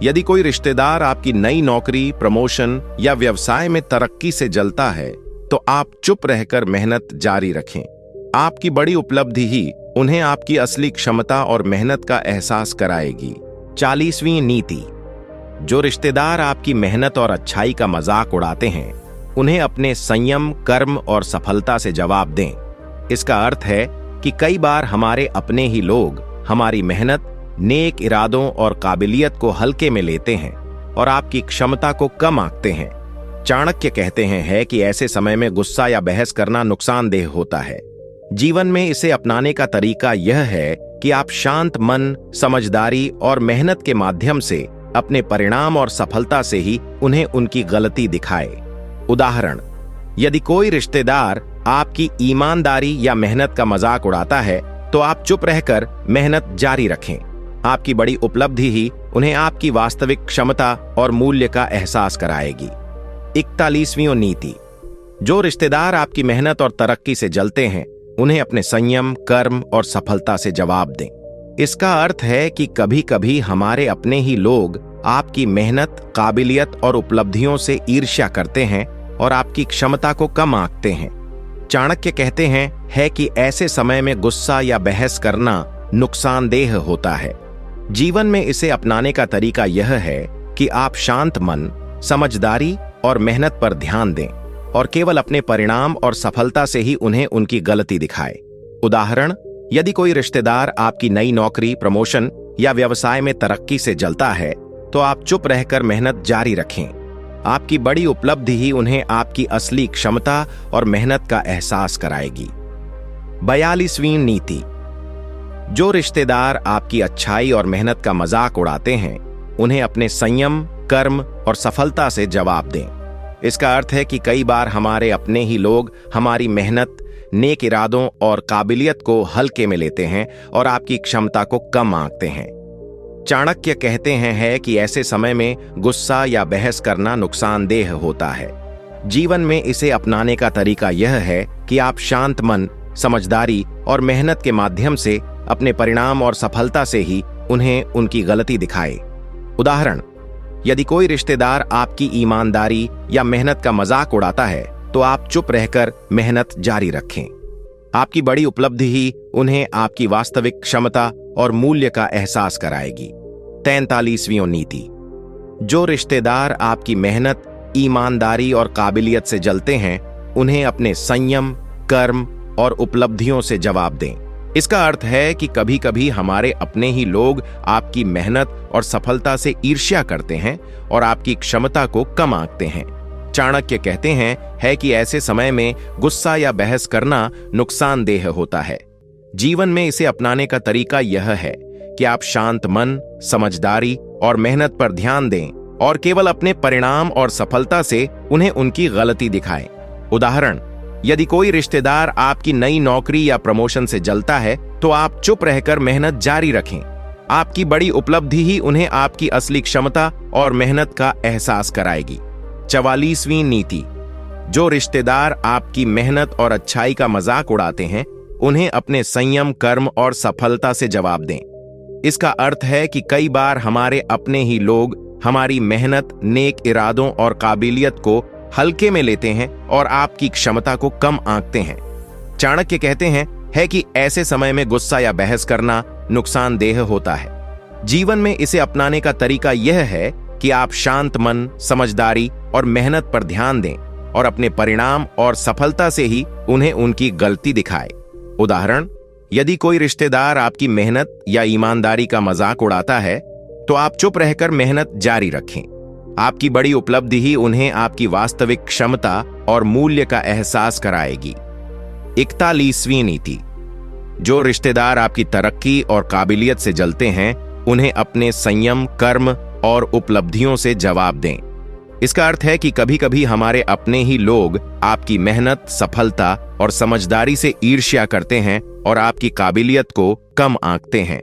यदि कोई रिश्तेदार आपकी नई नौकरी, प्रमोशन या व्यवसाय में तरक्की से जलता है तो आप चुप रहकर मेहनत जारी रखें। आपकी बड़ी उपलब्धि ही उन्हें आपकी असली क्षमता और मेहनत का एहसास कराएगी। 40वीं नीति, जो रिश्तेदार आपकी मेहनत और अच्छाई का मजाक उड़ाते हैं उन्हें अपने संयम, कर्म और सफलता से जवाब दें। इसका अर्थ है कि कई बार हमारे अपने ही लोग हमारी मेहनत, नेक इरादों और काबिलियत को हल्के में लेते हैं और आपकी क्षमता को कम आंकते हैं। चाणक्य कहते हैं है कि ऐसे समय में गुस्सा या बहस करना नुकसानदेह होता है। जीवन में इसे अपनाने का तरीका यह है कि आप शांत मन, समझदारी और मेहनत के माध्यम से अपने परिणाम और सफलता से ही उन्हें उनकी गलती दिखाए। उदाहरण, यदि कोई रिश्तेदार आपकी ईमानदारी या मेहनत का मजाक उड़ाता है तो आप चुप रहकर मेहनत जारी रखें। आपकी बड़ी उपलब्धि ही उन्हें आपकी वास्तविक क्षमता और मूल्य का एहसास कराएगी। 41वीं नीति, जो रिश्तेदार आपकी मेहनत और तरक्की से जलते हैं उन्हें अपने संयम, कर्म और सफलता से जवाब दें। इसका अर्थ है कि कभी कभी हमारे अपने ही लोग आपकी मेहनत, काबिलियत और उपलब्धियों से ईर्ष्या करते हैं और आपकी क्षमता को कम आंकते हैं। चाणक्य कहते हैं है कि ऐसे समय में गुस्सा या बहस करना नुकसानदेह होता है। जीवन में इसे अपनाने का तरीका यह है कि आप शांत मन, समझदारी और मेहनत पर ध्यान दें और केवल अपने परिणाम और सफलता से ही उन्हें उनकी गलती दिखाए। उदाहरण, यदि कोई रिश्तेदार आपकी नई नौकरी, प्रमोशन या व्यवसाय में तरक्की से जलता है तो आप चुप रहकर मेहनत जारी रखें। आपकी बड़ी उपलब्धि ही उन्हें आपकी असली क्षमता और मेहनत का एहसास कराएगी। 42वीं नीति, जो रिश्तेदार आपकी अच्छाई और मेहनत का मजाक उड़ाते हैं उन्हें अपने संयम, कर्म और सफलता से जवाब दें। इसका अर्थ है कि कई बार हमारे अपने ही लोग हमारी मेहनत, नेक इरादों और काबिलियत को हल्के में लेते हैं और आपकी क्षमता को कम आंकते हैं। चाणक्य कहते हैं है कि ऐसे समय में गुस्सा या बहस करना नुकसानदेह होता है। जीवन में इसे अपनाने का तरीका यह है कि आप शांत मन, समझदारी और मेहनत के माध्यम से अपने परिणाम और सफलता से ही उन्हें उनकी गलती दिखाए। उदाहरण, यदि कोई रिश्तेदार आपकी ईमानदारी या मेहनत का मजाक उड़ाता है तो आप चुप रहकर मेहनत जारी रखें। आपकी बड़ी उपलब्धि ही उन्हें आपकी वास्तविक क्षमता और मूल्य का एहसास कराएगी। 43वीं नीति, जो रिश्तेदार आपकी मेहनत, ईमानदारी और काबिलियत से जलते हैं उन्हें अपने संयम, कर्म और उपलब्धियों से जवाब दें। इसका अर्थ है कि कभी कभी हमारे अपने ही लोग आपकी मेहनत और सफलता से ईर्ष्या करते हैं और आपकी क्षमता को कम आंकते हैं। चाणक्य कहते हैं है कि ऐसे समय में गुस्सा या बहस करना नुकसानदेह होता है। जीवन में इसे अपनाने का तरीका यह है कि आप शांत मन, समझदारी और मेहनत पर ध्यान दें और केवल अपने परिणाम और सफलता से उन्हें उनकी गलती दिखाएं। उदाहरण, यदि कोई रिश्तेदार आपकी नई नौकरी या प्रमोशन से जलता है तो आप चुप रहकर मेहनत जारी रखें। आपकी बड़ी उपलब्धि ही उन्हें आपकी असली क्षमता और मेहनत का एहसास कराएगी। 44वीं नीति, जो रिश्तेदार आपकी मेहनत और अच्छाई का मजाक उड़ाते हैं उन्हें अपने संयम, कर्म और सफलता से जवाब दें। इसका अर्थ है कि कई बार हमारे अपने ही लोग हमारी मेहनत, नेक इरादों और काबिलियत को हल्के में लेते हैं और आपकी क्षमता को कम आंकते हैं। चाणक्य कहते हैं है कि ऐसे समय में गुस्सा या बहस करना नुकसानदेह होता है। जीवन में इसे अपनाने का तरीका यह है कि आप शांत मन, समझदारी और मेहनत पर ध्यान दें और अपने परिणाम और सफलता से ही उन्हें उनकी गलती दिखाएं। उदाहरण, यदि कोई रिश्तेदार आपकी मेहनत या ईमानदारी का मजाक उड़ाता है तो आप चुप रहकर मेहनत जारी रखें। आपकी बड़ी उपलब्धि ही उन्हें आपकी वास्तविक क्षमता और मूल्य का एहसास कराएगी। 41वीं नीति, जो रिश्तेदार आपकी तरक्की और काबिलियत से जलते हैं उन्हें अपने संयम, कर्म और उपलब्धियों से जवाब दें। इसका अर्थ है कि कभी कभी हमारे अपने ही लोग आपकी मेहनत, सफलता और समझदारी से ईर्ष्या करते हैं और आपकी काबिलियत को कम आंकते हैं।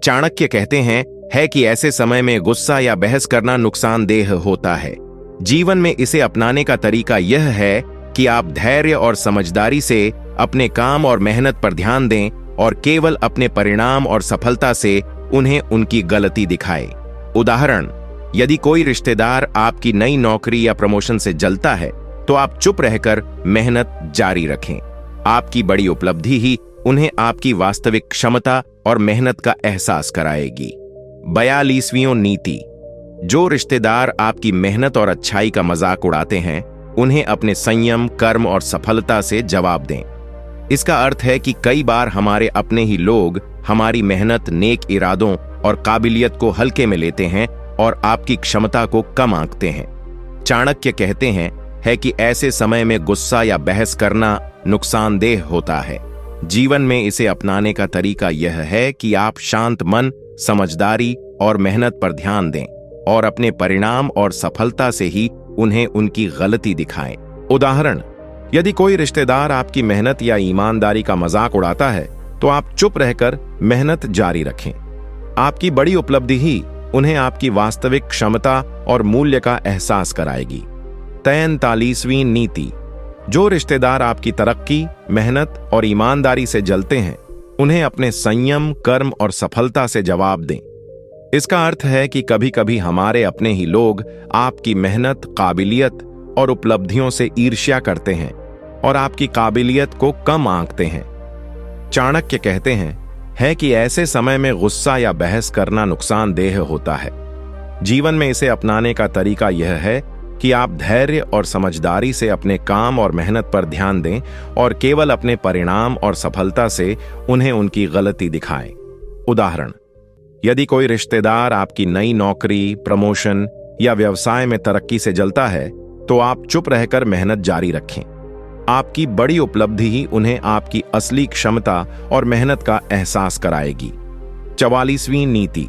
चाणक्य कहते हैं है कि ऐसे समय में गुस्सा या बहस करना नुकसानदेह होता है। जीवन में इसे अपनाने का तरीका यह है कि आप धैर्य और समझदारी से अपने काम और मेहनत पर ध्यान दें और केवल अपने परिणाम और सफलता से उन्हें उनकी गलती दिखाएं। उदाहरण, यदि कोई रिश्तेदार आपकी नई नौकरी या प्रमोशन से जलता है तो आप चुप रहकर मेहनत जारी रखें। आपकी बड़ी उपलब्धि ही उन्हें आपकी वास्तविक क्षमता और मेहनत का एहसास कराएगी। 42वीं नीति, जो रिश्तेदार आपकी मेहनत और अच्छाई का मजाक उड़ाते हैं उन्हें अपने संयम, कर्म और सफलता से जवाब दें। इसका अर्थ है कि कई बार हमारे अपने ही लोग हमारी मेहनत, नेक इरादों और काबिलियत को हल्के में लेते हैं और आपकी क्षमता को कम आंकते हैं। चाणक्य कहते हैं है कि ऐसे समय में गुस्सा या बहस करना नुकसानदेह होता है। जीवन में इसे अपनाने का तरीका यह है कि आप शांत मन, समझदारी और मेहनत पर ध्यान दें और अपने परिणाम और सफलता से ही उन्हें उनकी गलती दिखाएं। उदाहरण, यदि कोई रिश्तेदार आपकी मेहनत या ईमानदारी का मजाक उड़ाता है तो आप चुप रहकर मेहनत जारी रखें। आपकी बड़ी उपलब्धि ही उन्हें आपकी वास्तविक क्षमता और मूल्य का एहसास कराएगी। 43वीं नीति, जो रिश्तेदार आपकी तरक्की, मेहनत और ईमानदारी से जलते हैं उन्हें अपने संयम, कर्म और सफलता से जवाब दें। इसका अर्थ है कि कभी कभी हमारे अपने ही लोग आपकी मेहनत, काबिलियत और उपलब्धियों से ईर्ष्या करते हैं और आपकी काबिलियत को कम आंकते हैं। चाणक्य कहते हैं है कि ऐसे समय में गुस्सा या बहस करना नुकसानदेह होता है। जीवन में इसे अपनाने का तरीका यह है कि आप धैर्य और समझदारी से अपने काम और मेहनत पर ध्यान दें और केवल अपने परिणाम और सफलता से उन्हें उनकी गलती दिखाएं। उदाहरण, यदि कोई रिश्तेदार आपकी नई नौकरी, प्रमोशन या व्यवसाय में तरक्की से जलता है तो आप चुप रहकर मेहनत जारी रखें। आपकी बड़ी उपलब्धि ही उन्हें आपकी असली क्षमता और मेहनत का एहसास कराएगी। 44वीं नीति,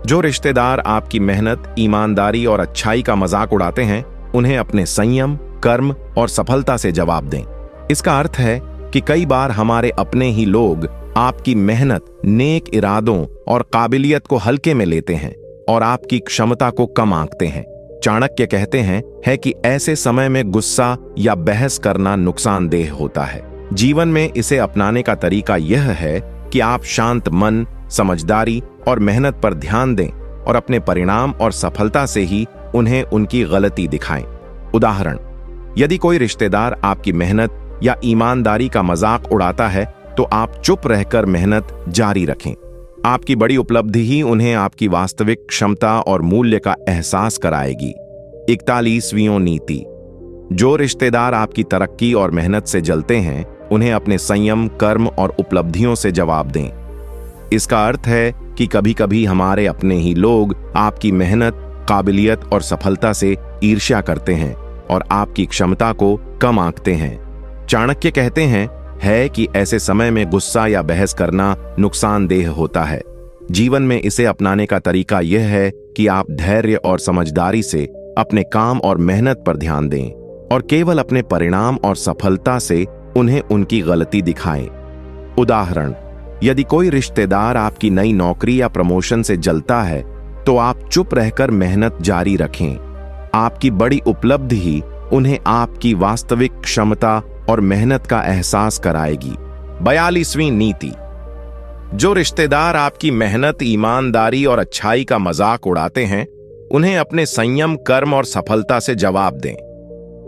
जो रिश्तेदार आपकी मेहनत, ईमानदारी और अच्छाई का मजाक उड़ाते हैं उन्हें अपने संयम, कर्म और सफलता से जवाब दें। इसका अर्थ है कि कई बार हमारे अपने ही लोग आपकी मेहनत, नेक इरादों और काबिलियत को हल्के में लेते हैं और आपकी क्षमता को कम आंकते हैं। चाणक्य कहते हैं है कि ऐसे समय में गुस्सा या बहस करना नुकसानदेह होता है। जीवन में इसे अपनाने का तरीका यह है कि आप शांत मन, समझदारी और मेहनत पर ध्यान दें और अपने परिणाम और सफलता से ही उन्हें उनकी गलती दिखाएं। उदाहरण, यदि कोई रिश्तेदार आपकी मेहनत या ईमानदारी का मजाक उड़ाता है तो आप चुप रहकर मेहनत जारी रखें। आपकी बड़ी उपलब्धि ही उन्हें आपकी वास्तविक क्षमता और मूल्य का एहसास कराएगी। 41वीं नीति, जो रिश्तेदार आपकी तरक्की और मेहनत से जलते हैं उन्हें अपने संयम, कर्म और उपलब्धियों से जवाब दें। इसका अर्थ है कि कभी कभी हमारे अपने ही लोग आपकी मेहनत, काबिलियत और सफलता से ईर्ष्या करते हैं और आपकी क्षमता को कम आंकते हैं। चाणक्य कहते हैं है कि ऐसे समय में गुस्सा या बहस करना नुकसानदेह होता है। जीवन में इसे अपनाने का तरीका यह है कि आप धैर्य और समझदारी से अपने काम और मेहनत पर ध्यान दें और केवल अपने परिणाम और सफलता से उन्हें उनकी गलती दिखाएं। उदाहरण, यदि कोई रिश्तेदार आपकी नई नौकरी या प्रमोशन से जलता है तो आप चुप रहकर मेहनत जारी रखें। आपकी बड़ी उपलब्धि ही उन्हें आपकी वास्तविक क्षमता और मेहनत का एहसास कराएगी। 42वीं नीति, जो रिश्तेदार आपकी मेहनत, ईमानदारी और अच्छाई का मजाक उड़ाते हैं उन्हें अपने संयम, कर्म और सफलता से जवाब दें।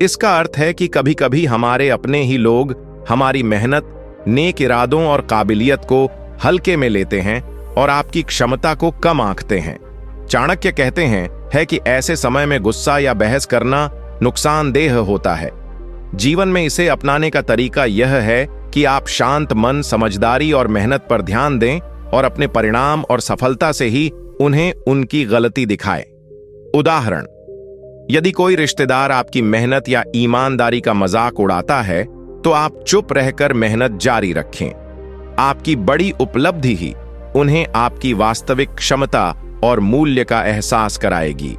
इसका अर्थ है कि कभी कभी हमारे अपने ही लोग हमारी मेहनत, नेक इरादों और काबिलियत को हल्के में लेते हैं और आपकी क्षमता को कम आंकते हैं। चाणक्य कहते हैं कि ऐसे समय में गुस्सा या बहस करना नुकसानदेह होता है। जीवन में इसे अपनाने का तरीका यह है कि आप शांत मन, समझदारी और मेहनत पर ध्यान दें और अपने परिणाम और सफलता से ही उन्हें उनकी गलती दिखाएं। उदाहरण, यदि कोई रिश्तेदार आपकी मेहनत या ईमानदारी का मजाक उड़ाता है तो आप चुप रहकर मेहनत जारी रखें। आपकी बड़ी उपलब्धि ही उन्हें आपकी वास्तविक क्षमता और मूल्य का एहसास कराएगी।